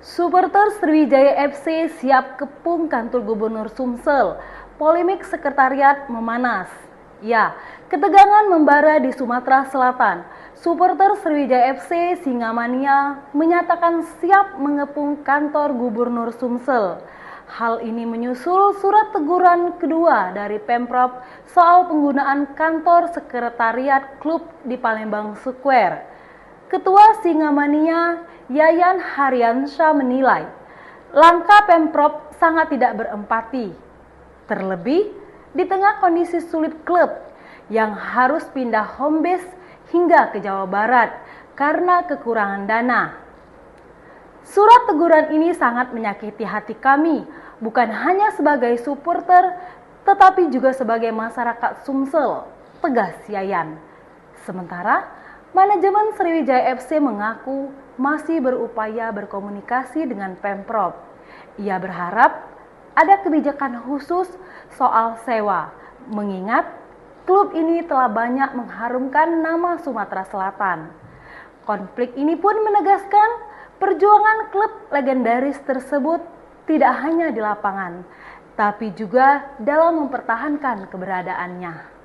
Supporter Sriwijaya FC siap kepung kantor Gubernur Sumsel. Polemik sekretariat memanas. Ya, ketegangan membara di Sumatera Selatan. Supporter Sriwijaya FC Singamania menyatakan siap mengepung kantor Gubernur Sumsel. Hal ini menyusul surat teguran kedua dari Pemprov soal penggunaan kantor sekretariat klub di Palembang Square. Ketua Singamania Yayan Haryansyah menilai langkah Pemprov sangat tidak berempati, terlebih di tengah kondisi sulit klub yang harus pindah home base hingga ke Jawa Barat karena kekurangan dana. Surat teguran ini sangat menyakiti hati kami, bukan hanya sebagai supporter, tetapi juga sebagai masyarakat Sumsel, tegas Yayan. Sementara, manajemen Sriwijaya FC mengaku masih berupaya berkomunikasi dengan Pemprov. Ia berharap ada kebijakan khusus soal sewa, mengingat klub ini telah banyak mengharumkan nama Sumatera Selatan. Konflik ini pun menegaskan perjuangan klub legendaris tersebut tidak hanya di lapangan, tapi juga dalam mempertahankan keberadaannya.